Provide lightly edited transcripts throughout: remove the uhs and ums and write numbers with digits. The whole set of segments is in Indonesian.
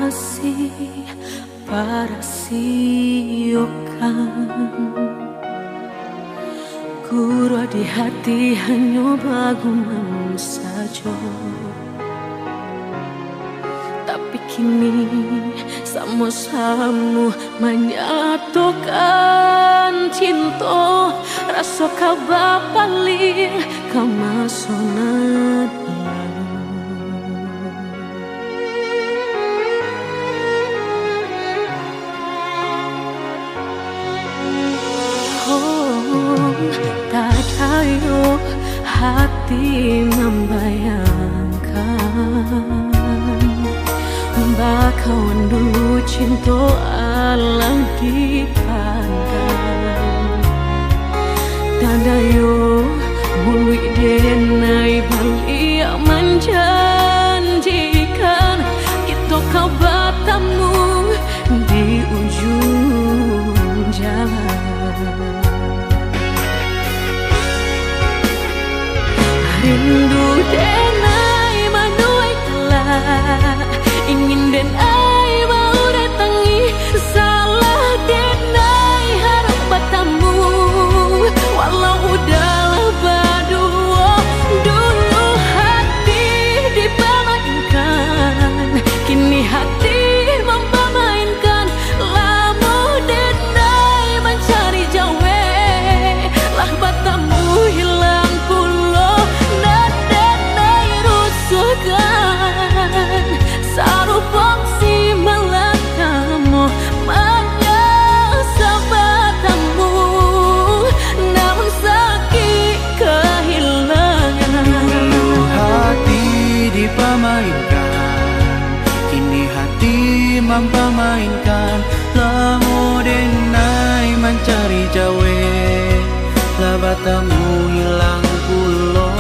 masih para siokan Guru di hati hanya baguman saja. Tapi kini sama-sama menyatukan cinta. Rasa kabar paling kemasonan. Tak tahu hati membayangkan bakawan dulu cinta alam dipandang. Tadayo mului denai balik menjanjikan kita kau bertemu di ujung jalan. Rindu denai manuai telah ingin denai mau datangi salah denai harap bertemu walau udahlah berdua. Dulu hati dipermainkan, kini hati mempermainkan. Lama denai mencari jawe lah bertemu hilang pulau. Sarupang si malakamu menyesal bertemu, namun sakit kehilangan. Dulu hati dipermainkan, kini hati mempermainkan. Lama denai mencari jawe, lah bertemu hilang pulau.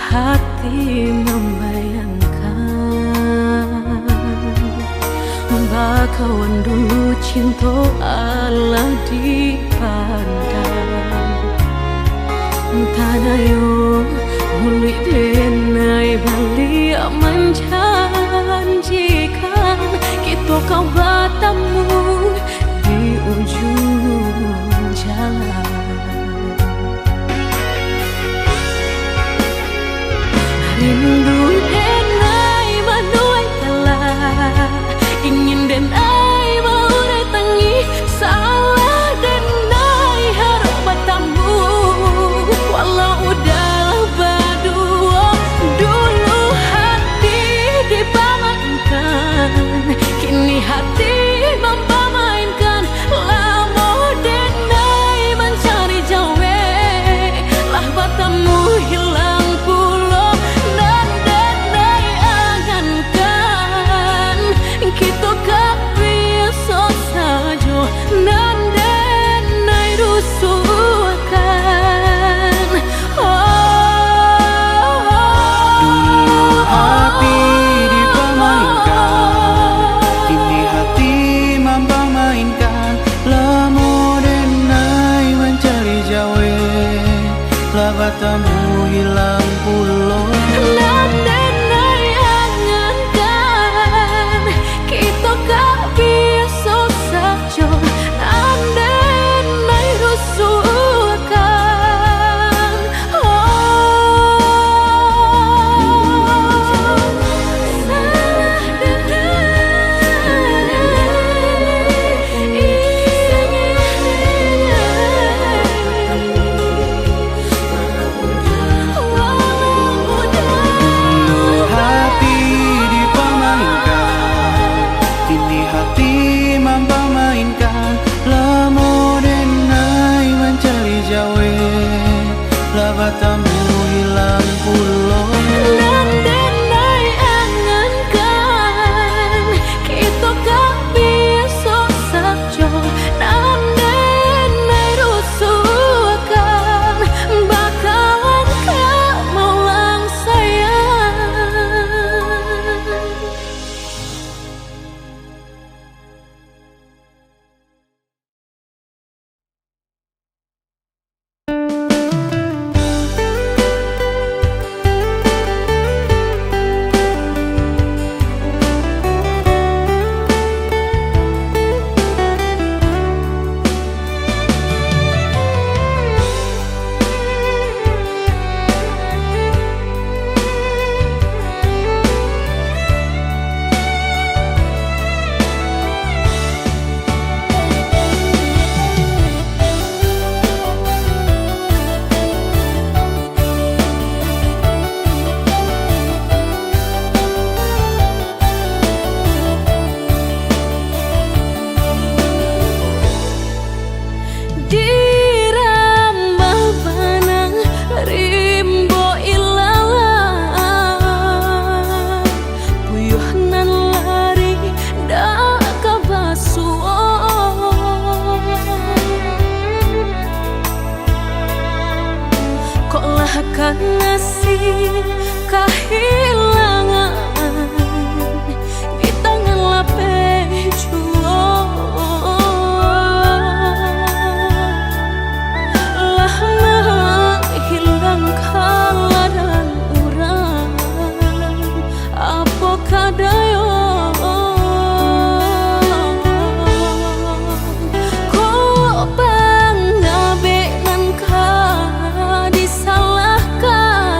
Hati membayangkan bakawan dulu cinta Allah dipandang. Tadayo muli denai balik menjanjikan kita kau bertemu di ujung jalan. Rindu denai manuai telah ingin denai mau datangi salah denai harap bertemu walau udahlah berdua. Dulu hati dipermainkan, kini hati mempermainkan. Lama denai mencari jawe lah bertemu hilang pulau. Kita gak biasa saja dan denai rusuhkan. Dulu hati dipermainkan, kini hati mempermainkan. Lama denai mencari jawe lah bertemu hilang pulau. dirambah panang rimbo ilalang puyuhnan lari dak kabasuh kok lah kan ngasih kehilangan di tangan lapeh lah hilang kala dan urang apa kadayo kok bang nabe nan ka disalahkan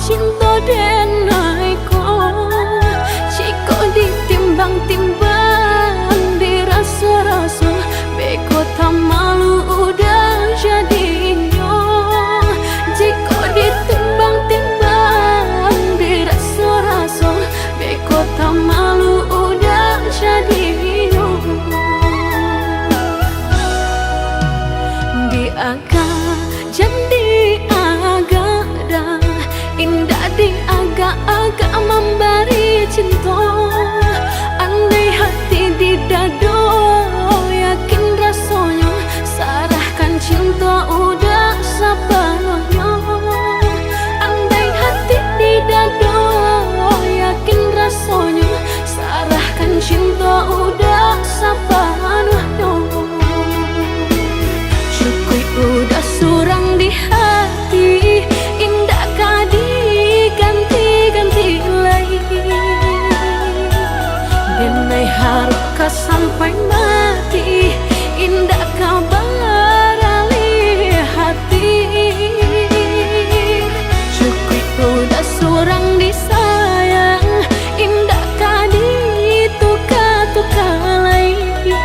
cinta denai ko. Jika ditimbang-timbang dirasa-rasa, beko tak malu udah jadinya. Jika ditimbang-timbang dirasa-rasa, beko tak malu udah jadinya. Di agak jadi agak dah, indah di agak-agak memberi cinta. Andai hati di dado, yakin rasanya, sarahkan cinta udah sepenuhnya. Andai hati di dado, yakin rasanya, sarahkan cinta udah sepenuhnya. Cukup udah surang di hati, indah kah diganti-ganti lagi. Denai harukah sampai mati, indah kah beralih hati. Cukup udah surang disayang, indah kah ditukar-tukar lagi.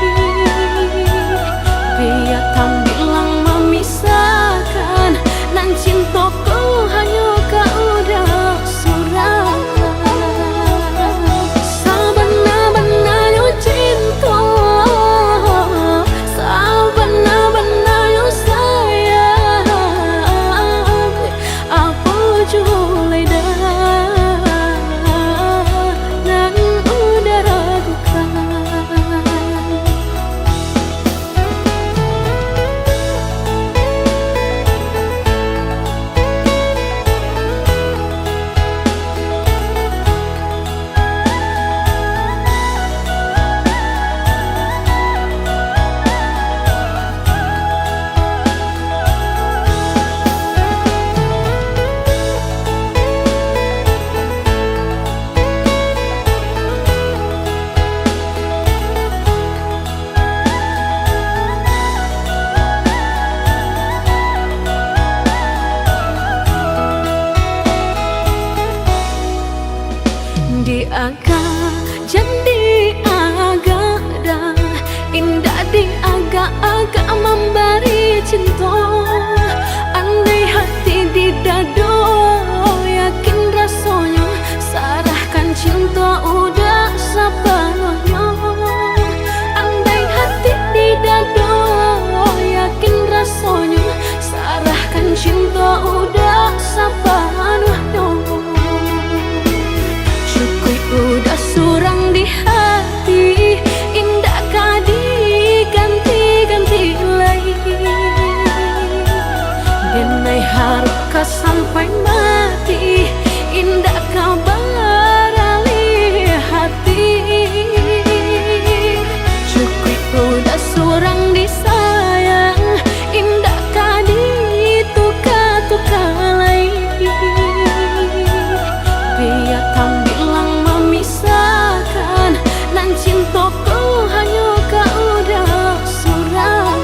Biar tak bilang memisahkan, nan cintaku hanya kau udah surang. Sabana-bananya cinta, sabana-bananya sayang, apa julai dah nan udah ragukan. Di agak jadi agak dah, indah di agak-agak memberi cinta. Andai hati di dado, yakin rasanya, sarahkan cinta udah sepenuhnya. Andai hati di dado, yakin rasanya, sarahkan cinta udah sepenuhnya. Udah surang di hati, indah kah diganti-ganti lagi. Denai harukah sampai mati, indah kah beralih hati. Cukup udah surang disayang, indah kah ditukar-tukar lagi. Biar tak bilang memisahkan, nan cintaku hanya kau udah surang.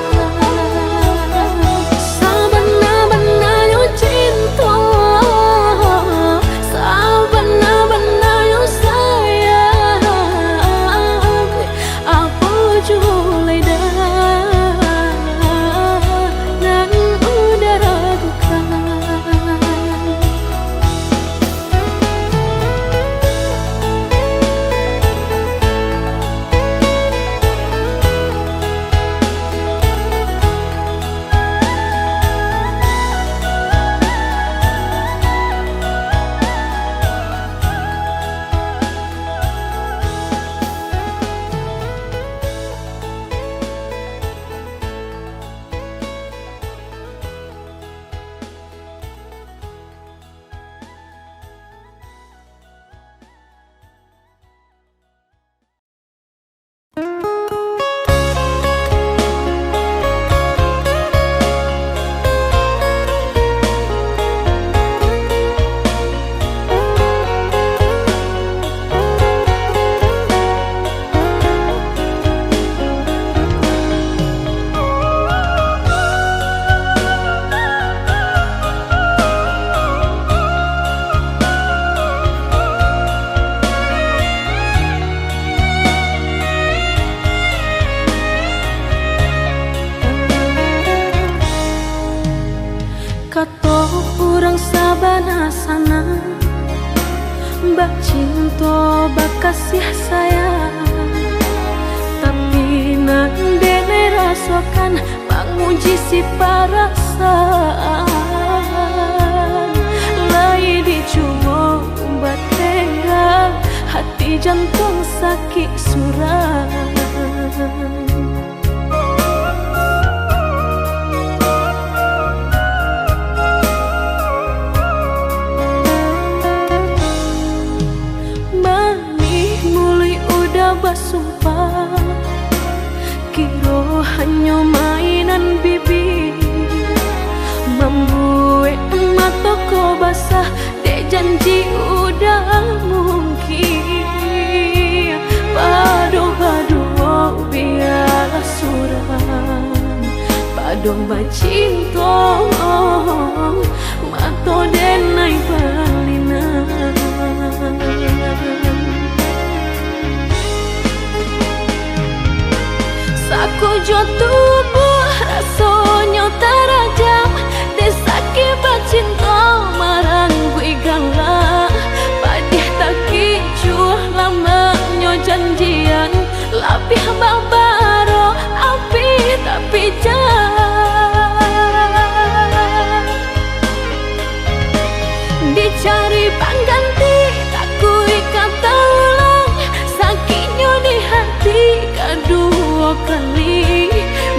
Sabana-bananya cinta, sabana-bananya sayang, apa julai dah nan udah ragukan. bak cinta bak kasih sayang, tapi nande ne rasakan menguji si perasaan. Lai dicoba umbat tengah, hati jantung sakit suram. Bersumpah kira hanya mainan bibi, membuat mataku basah dek janji udah mungkin. Padu-padu biarlah suram, padu bacinta mato denai balinan. Aku jo tubuh rasanya terajam, desaki bacinta marang gue galak. Padih tak kicuh lamanya janjian, lapih babaro api tapi jangan dicari pengganti. Tak kui kata ulang sakitnya di hati kedua kali,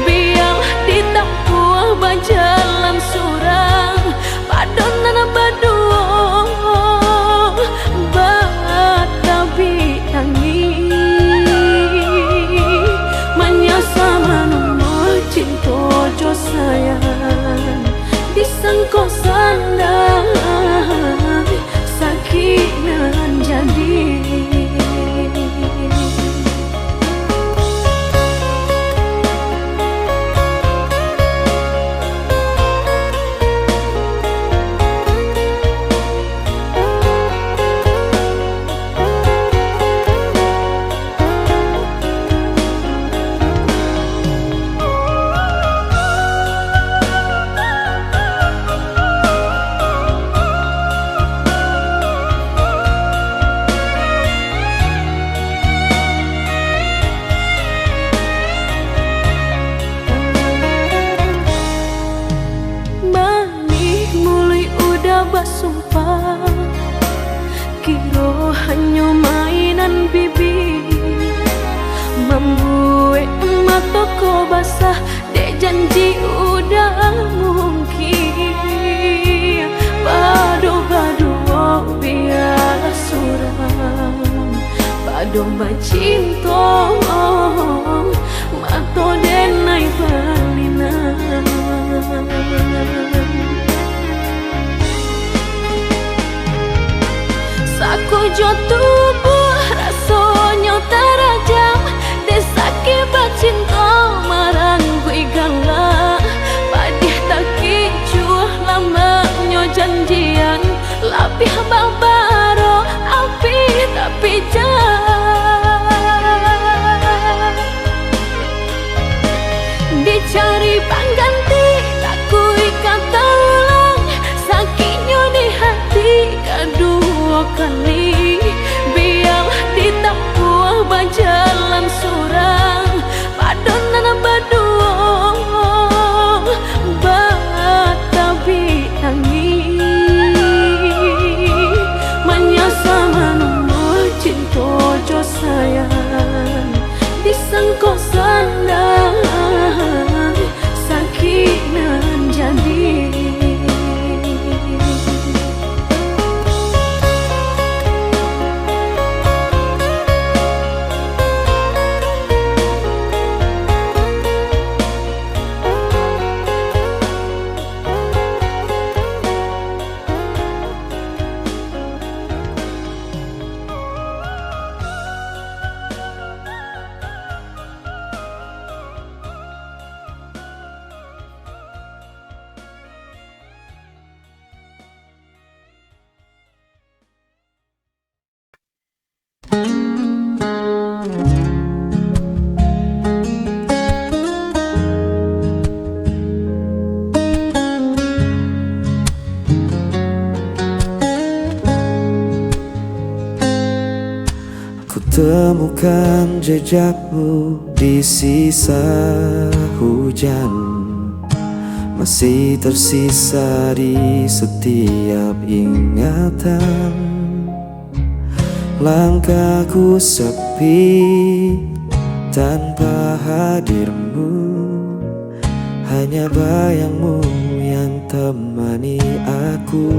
biar ditempuh berjalan surang padonan berdua batabi tangi menyasa menunggu cinta jo sayang disangko sandang sakit nan jadi. Bersumpah kira hanya mainan bibi, membuat mataku basah dek janji udah mungkin. Padu-padu biarlah suram, padu bacinta mato denai balinan. Aku jo tubuh rasanya terajam, desaki bacinta marang gue galak. Padih tak kicuh lamanya janjian, lapih babaro api tapi jangan dicari pengganti. Tak kui kata ulang sakitnya di hati kedua kali, biar ditempuh berjalan surang padonan berdua batabi tangi menyasa menunggu cinta jo sayang disangko sandang sakit nan jadi. temukan jejakmu di sisa hujan, masih tersisa di setiap ingatan. Langkahku sepi tanpa hadirmu, hanya bayangmu yang temani aku.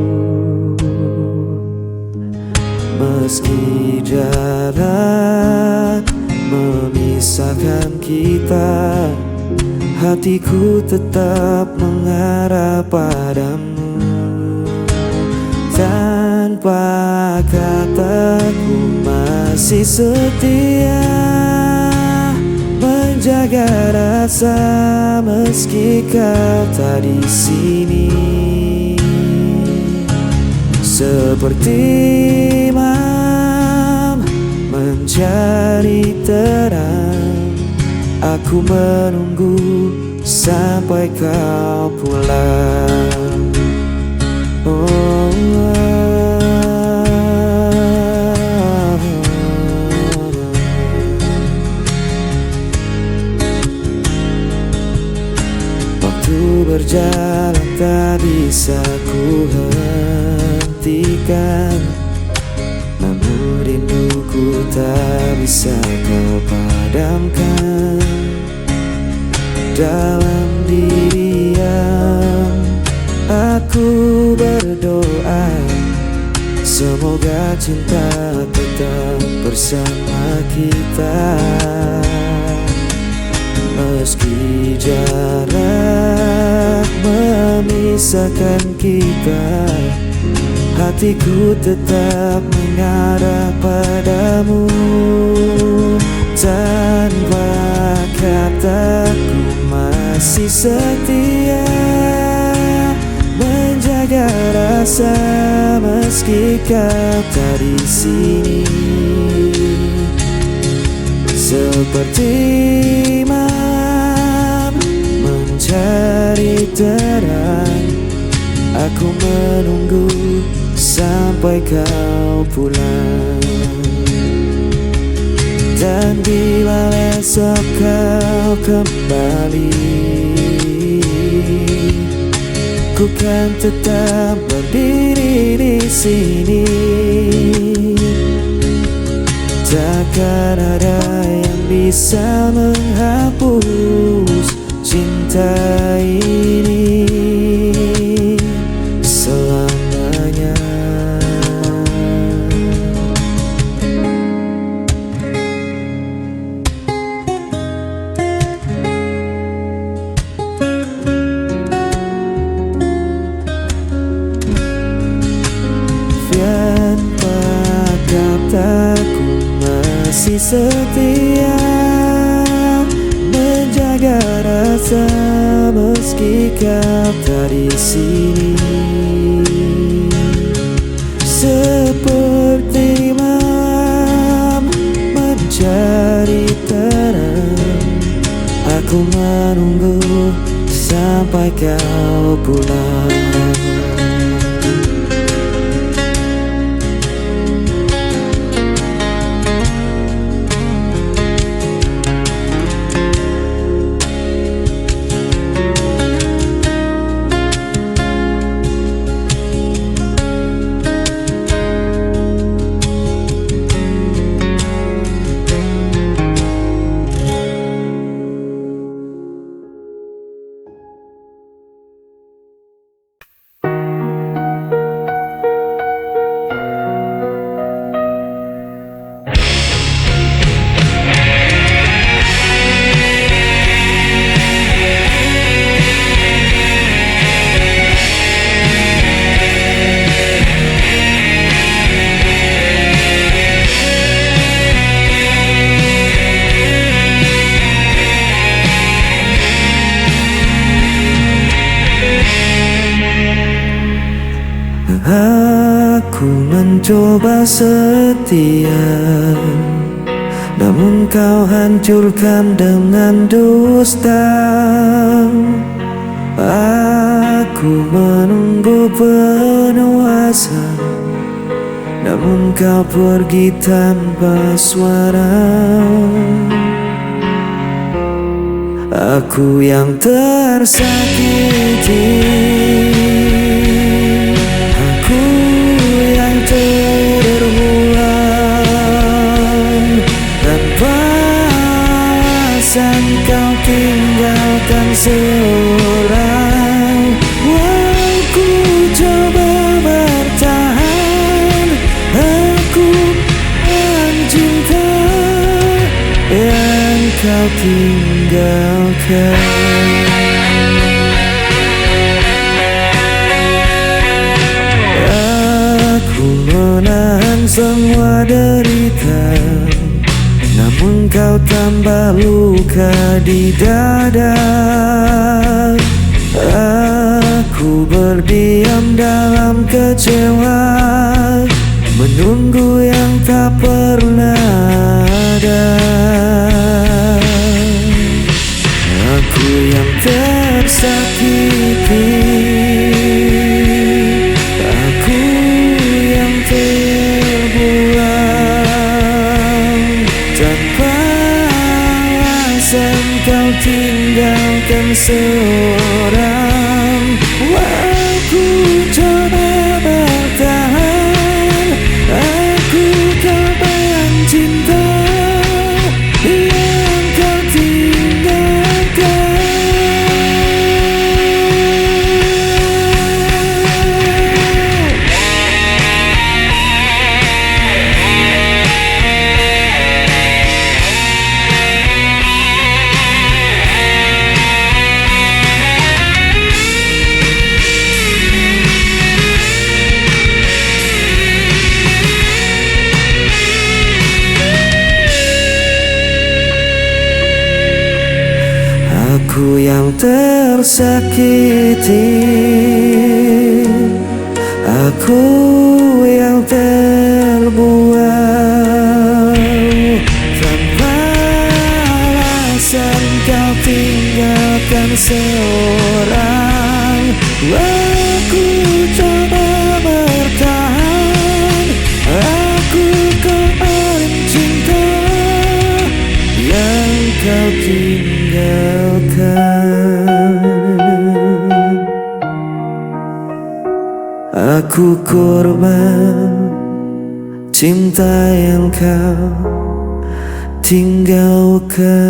Meski jarak memisahkan kita, hatiku tetap mengarah padamu. Tanpa kataku masih setia menjaga rasa meski kau tak di sini. Seperti imam mencari terang, aku menunggu sampai kau pulang. Waktu berjalan tak bisa ku hentikan, namun rinduku tak bisa kau padamkan. Dalam diam aku berdoa, semoga cinta tetap bersama kita. Meski jarak memisahkan kita, hatiku tetap mengarah padamu. Tanpa kataku masih setia menjaga rasa meski kau tak di sini. Seperti imam mencari terang, aku menunggu sampai kau pulang. Dan bila esok kau kembali, ku kan tetap berdiri di sini. Takkan ada yang bisa menghapus cinta ini selamanya. Tanpa kataku masih setia menjaga rasa meski kau tak di sini. Seperti malam mencari terang, aku menunggu sampai kau pulang. Aku mencoba setia, namun kau hancurkan dengan dusta. Aku menunggu penuh asa, namun kau pergi tanpa suara. Aku yang tersakiti, aku yang terbuang. Tanpa alasan kau tinggalkan seorang. Aku coba bertahan, aku mencinta yang kau tinggalkan. Aku menahan semua derita, namun kau tambah luka di dada. Aku berdiam dalam kecewa, menunggu yang tak pernah ada. Aku yang tersakiti, aku yang terbuang. Tanpa alasan kau tinggalkan seorang. Aku coba bertahan, aku korban cinta yang kau tinggalkan. Aku yang tersakiti, aku yang terbuang. Tanpa alasan kau tinggalkan seorang. Aku coba bertahan, aku korban cinta yang kau tinggalkan. Aku korban cinta yang kau tinggalkan.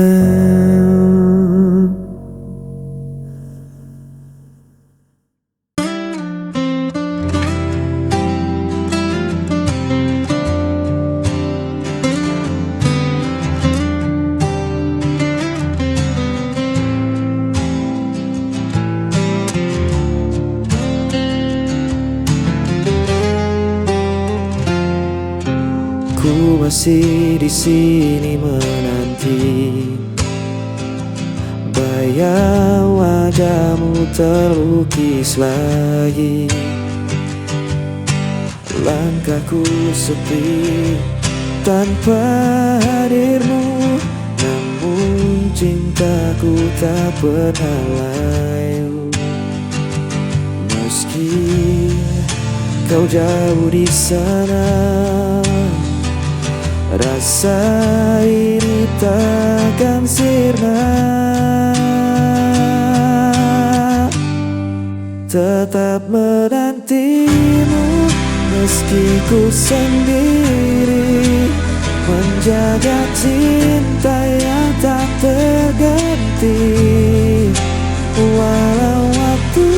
Ku masih di sini menanti, bayang wajahmu terlukis lagi. Langkahku sepi tanpa hadirmu, namun cintaku tak pernah layu. Meski kau jauh di sana, rasa ini takkan sirna. Tetap menantimu meski ku sendiri, menjaga cinta yang tak terganti. Walau waktu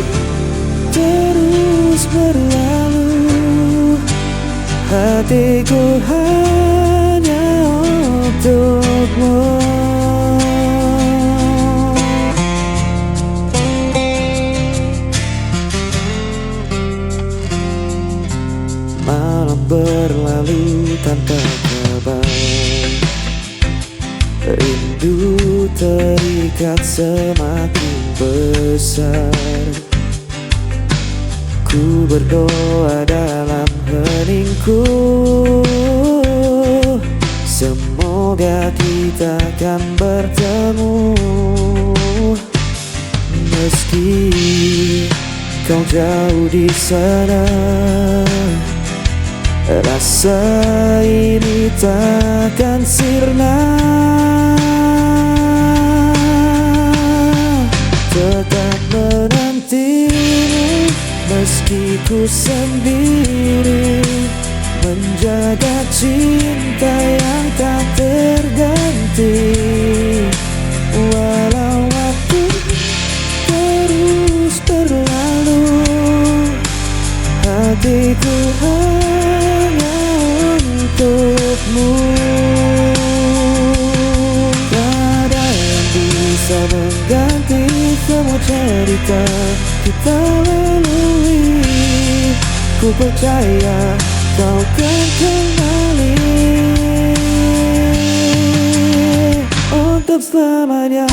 terus berlalu, hatiku hanya untukmu. Malam berlalu tanpa kabar, rindu terikat semakin besar. Ku berdoa dalam heningku, semoga kita akan bertemu. Meski kau jauh di sana, Rasa ini takkan sirna, tetap menantimu meski ku sendiri, menjaga cinta yang tak terganti. Walau waktu terus berlalu, hatiku hanya untukmu. Tiada yang bisa mengganti semua cerita kita lalui. Ku percaya kau kan kembali untuk selamanya.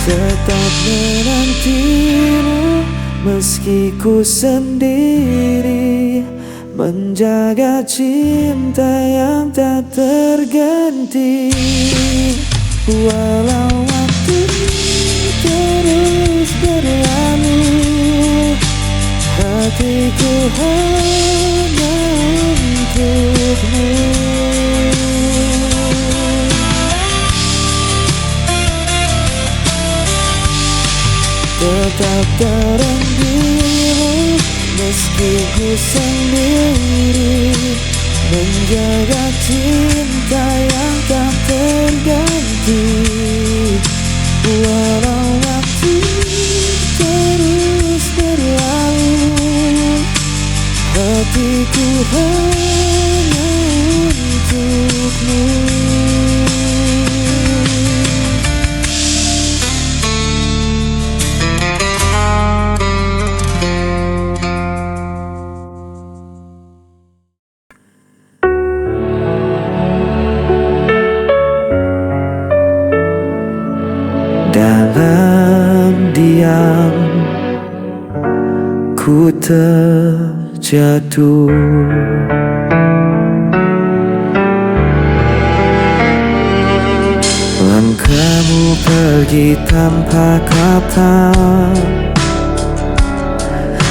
Tetap menantimu meski ku sendiri, menjaga cinta yang tak terganti. Walau waktu terus berlalu, hatiku hanya untukmu. Tetap terenggiru meski ku sendiri, menjaga cinta yang tak terganti. Walau waktu terus berlalu, hatiku hanya untukmu. Dalam diam ku terjatuh, langkahmu pergi tanpa kata,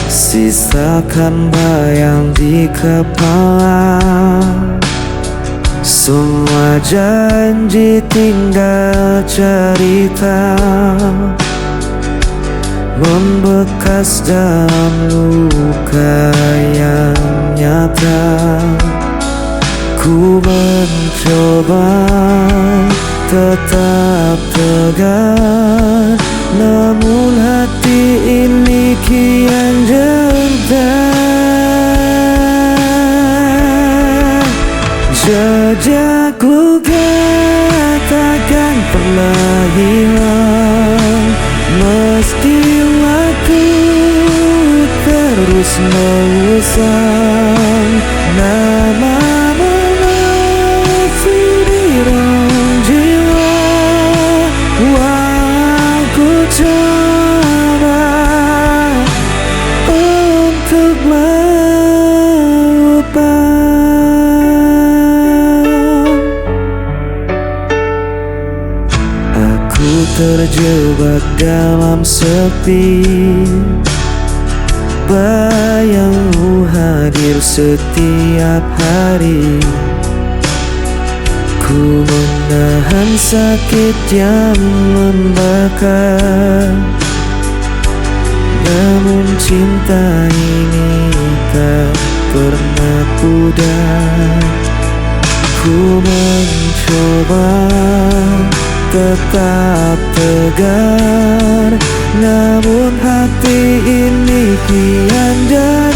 sisakan bayang di kepala. Semua janji tinggal cerita, membekas dalam luka yang nyata. Ku mencoba tetap tegar, namun hati ini kian jengkel. Jejak luka takkan pernah hilang, meski waktu terus mengusang. Namamu masih di dalam jiwa, walau ku coba untuk melupakan. Terjebak dalam sepi, bayangmu hadir setiap hari. Ku menahan sakit yang membakar, namun cinta ini tak pernah pudar. Ku mencoba tetap tegar, namun hati ini kian gentar.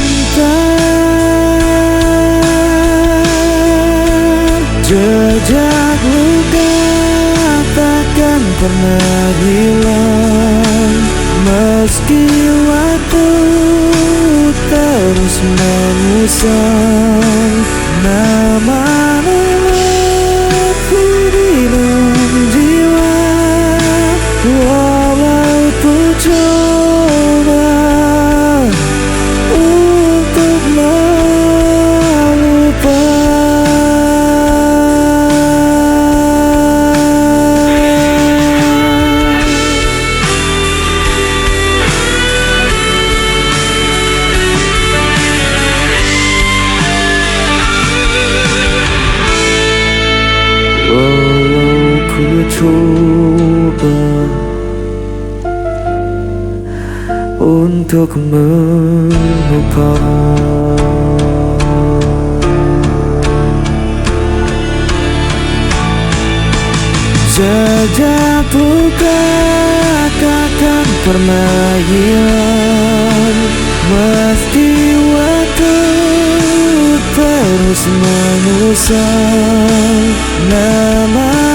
Jejak luka takkan pernah hilang, meski waktu terus mengusang. Namamu masih di dalam jiwa, walau untuk move on. Jejak luka takkan pernah hilang, meski waktu terus mengusang nama